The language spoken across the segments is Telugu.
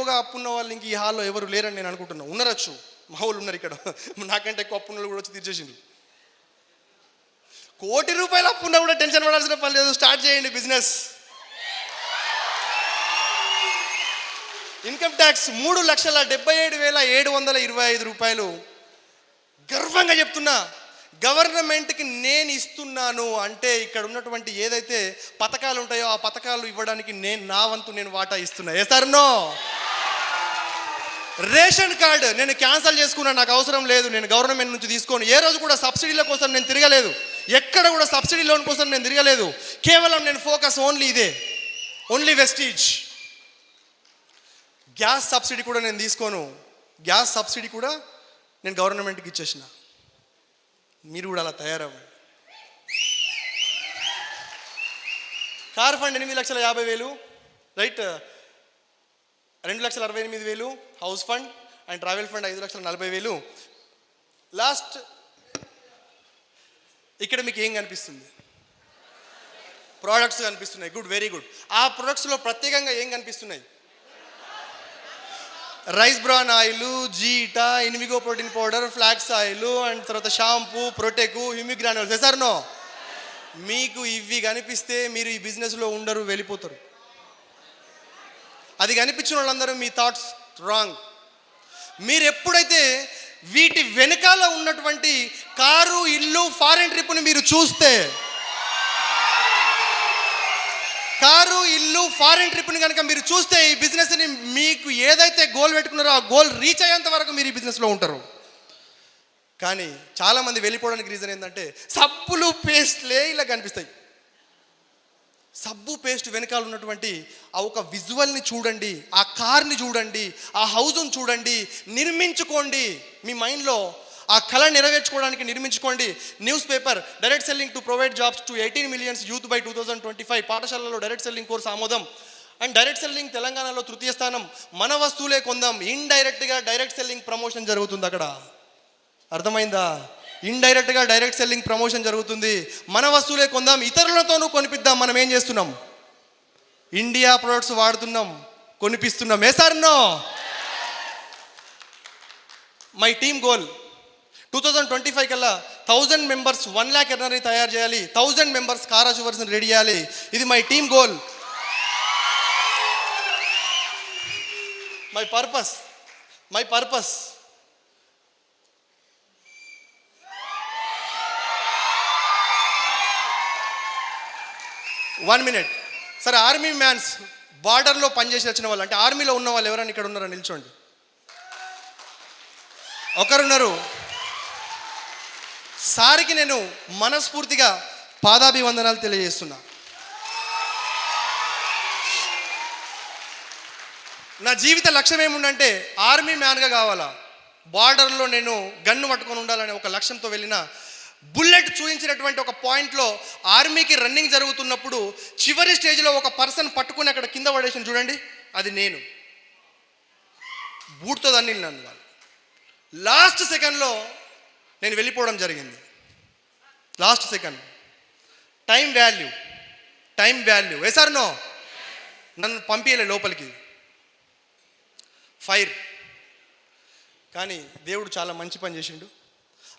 ఎక్కువగా అప్పున్న వాళ్ళు ఇంక ఈ హాల్లో ఎవరు లేరని నేను అనుకుంటున్నాను. ఉన్నారచ్చు, మా వాళ్ళు ఉన్నారు ఇక్కడ, నాకంటే ఎక్కువ అప్పున్న వాళ్ళు కూడా వచ్చి తీర్చేసిండు. ₹1,00,00,000 అప్పున్నా కూడా టెన్షన్ పడాల్సిన పని లేదు. స్టార్ట్ చేయండి బిజినెస్. ఇన్కమ్ ట్యాక్స్ ₹3,77,725 గర్వంగా చెప్తున్నా. గవర్నమెంట్కి నేను ఇస్తున్నాను అంటే ఇక్కడ ఉన్నటువంటి ఏదైతే పథకాలు ఉంటాయో ఆ పథకాలు ఇవ్వడానికి నా వంతు నేను వాటా ఇస్తున్నా. నో రేషన్ కార్డు నేను క్యాన్సిల్ చేసుకున్నా, నాకు అవసరం లేదు, నేను గవర్నమెంట్ నుంచి తీసుకోను. ఏ రోజు కూడా సబ్సిడీల కోసం నేను తిరగలేదు, ఎక్కడ కూడా సబ్సిడీ లోన్ కోసం నేను తిరగలేదు. కేవలం నేను ఫోకస్ ఓన్లీ ఇదే, ఓన్లీ వెస్టీజ్. గ్యాస్ సబ్సిడీ కూడా నేను తీసుకోను, గ్యాస్ సబ్సిడీ కూడా నేను గవర్నమెంట్కి ఇచ్చేసిన. మీరు కూడా అలా తయారవ్వండి. Car fund 8,50,000 right, 2,68,000 house fund and travel fund 5,40,000. Last ఇక్కడ మీకు ఏం కనిపిస్తుంది? ప్రోడక్ట్స్ కనిపిస్తున్నాయి. Good, very good. ఆ ప్రొడక్ట్స్లో ప్రత్యేకంగా ఏం కనిపిస్తున్నాయి? Rice bran oil, Zeta, Invigo protein powder, flax oil and తర్వాత షాంపూ, ప్రొటెకు, హ్యూమిగ్రాన్యూల్స్. నో, మీకు ఇవి కనిపిస్తే మీరు ఈ బిజినెస్లో ఉండరు, వెళ్ళిపోతారు. అది కనిపించిన వాళ్ళందరూ మీ థాట్స్ రాంగ్. మీరు ఎప్పుడైతే వీటి వెనకాల ఉన్నటువంటి కారు, ఇల్లు, ఫారెన్ ట్రిప్ని మీరు చూస్తే, కారు, ఇల్లు, ఫారెన్ ట్రిప్ని కనుక మీరు చూస్తే ఈ బిజినెస్ని మీకు ఏదైతే గోల్ పెట్టుకున్నారో ఆ గోల్ రీచ్ అయ్యేంత వరకు మీరు ఈ బిజినెస్లో ఉంటారు. కానీ చాలామంది వెళ్ళిపోవడానికి రీజన్ ఏంటంటే సబ్బులు, పేస్ట్లే ఇలా కనిపిస్తాయి. సబ్బు, పేస్ట్ వెనకాల ఉన్నటువంటి ఆ ఒక విజువల్ని చూడండి, ఆ కార్ని చూడండి, ఆ హౌస్ని చూడండి, నిర్మించుకోండి. మీ మైండ్లో ఆ కళ నెరవేర్చుకోవడానికి నిర్మించుకోండి. News paper direct selling to provide jobs to 18 million youth by 2025. పాఠశాలలో డైరెక్ట్ సెల్లింగ్ కోర్సు ఆమోదం. అండ్ డైరెక్ట్ సెల్లింగ్ తెలంగాణలో 3వ స్థానం. మన వస్తువులే కొందాం. ఇండైరెక్ట్గా డైరెక్ట్ సెల్లింగ్ ప్రమోషన్ జరుగుతుంది అక్కడ. అర్థమైందా? ఇండైరెక్ట్గా డైరెక్ట్ సెల్లింగ్ ప్రమోషన్ జరుగుతుంది. మన వస్తువులే కొందాం, ఇతరులతోనూ కొనిపిద్దాం. మనం ఏం చేస్తున్నాం? ఇండియా ప్రొడక్ట్స్ వాడుతున్నాం, కొనిపిస్తున్నాం. నో మై టీమ్ గోల్ 2025 కల్లా 1000 members 1 lakh ఎర్నర్ని తయారు చేయాలి. 1000 members కార్ అచీవర్స్ని రెడీ చేయాలి. ఇది my team goal, my purpose. One minute. సరే, ఆర్మీ మ్యాన్స్, బార్డర్లో పనిచేసి వచ్చిన వాళ్ళు, అంటే ఆర్మీలో ఉన్న వాళ్ళు ఎవరైనా ఇక్కడ ఉన్నారా? నిల్చోండి. ఒకరున్నారు. సార్కి నేను మనస్ఫూర్తిగా పాదాభివందనాలు తెలియజేస్తున్నా. నా జీవిత లక్ష్యం ఏముందంటే ఆర్మీ మ్యాన్గా కావాలా, బార్డర్లో నేను గన్ను పట్టుకొని ఉండాలనే ఒక లక్ష్యంతో వెళ్ళిన. బుల్లెట్ చూపించినటువంటి ఒక పాయింట్లో ఆర్మీకి రన్నింగ్ జరుగుతున్నప్పుడు చివరి స్టేజ్లో ఒక పర్సన్ పట్టుకుని అక్కడ కింద పడేసిన చూడండి, అది నేను. బూట్తో దాన్ని నన్ను వాళ్ళు లాస్ట్ సెకండ్లో నేను వెళ్ళిపోవడం జరిగింది. Last second. Time value. No నన్ను పంపించలే లోపలికి, ఫైర్. కానీ దేవుడు చాలా మంచి పని చేసిండు.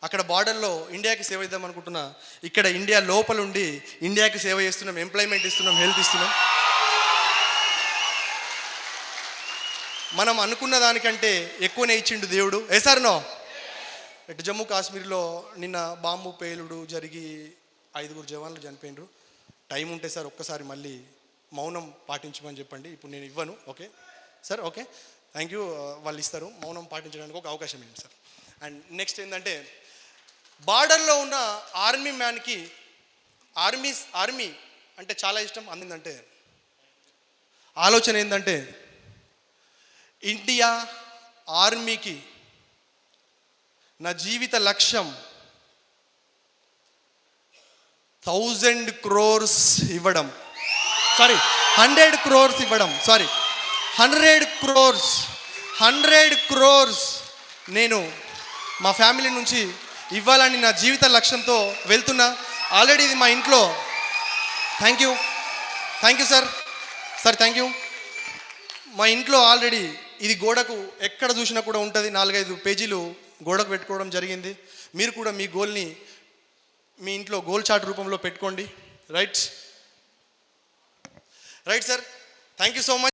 అక్కడ బార్డర్లో ఇండియాకి సేవ ఇద్దాం అనుకుంటున్నా, ఇక్కడ ఇండియా లోపల ఉండి ఇండియాకి సేవ చేస్తున్నాం, ఎంప్లాయ్మెంట్ ఇస్తున్నాం, హెల్త్ ఇస్తున్నాం. మనం అనుకున్న దానికంటే ఎక్కువనే ఇచ్చిండు దేవుడు. నో ఇటు జమ్మూ కాశ్మీర్లో నిన్న బాంబు పేలుడు జరిగి 5 జవాన్లు చనిపోయినరు. టైం ఉంటే సార్ ఒక్కసారి మళ్ళీ మౌనం పాటించమని చెప్పండి. ఇప్పుడు నేను ఇవ్వను. Okay sir, okay, thank you. వాళ్ళు ఇస్తారు. మౌనం పాటించడానికి ఒక అవకాశం ఏంటి సార్. అండ్ నెక్స్ట్ ఏంటంటే బార్డర్లో ఉన్న ఆర్మీ మ్యాన్కి ఆర్మీ అంటే చాలా ఇష్టం. అందిందంటే ఆలోచన ఏంటంటే ఇండియా ఆర్మీకి నా జీవిత లక్ష్యం 1000 crores ఇవ్వడం. 100 crores ఇవ్వడం. 100 crores నేను మా ఫ్యామిలీ నుంచి ఇవ్వాలని నా జీవిత లక్ష్యంతో వెళ్తున్నా. ఆల్రెడీ ఇది మా ఇంట్లో. Thank you sir. Thank you. మా ఇంట్లో ఆల్రెడీ ఇది గోడకు ఎక్కడ చూసినా కూడా ఉంటుంది, 4-5 పేజీలు గోడకు పెట్టుకోవడం జరిగింది. మీరు కూడా మీ గోల్ని మీ ఇంట్లో గోల్ చార్ట్ రూపంలో పెట్టుకోండి. Right sir, thank you so much.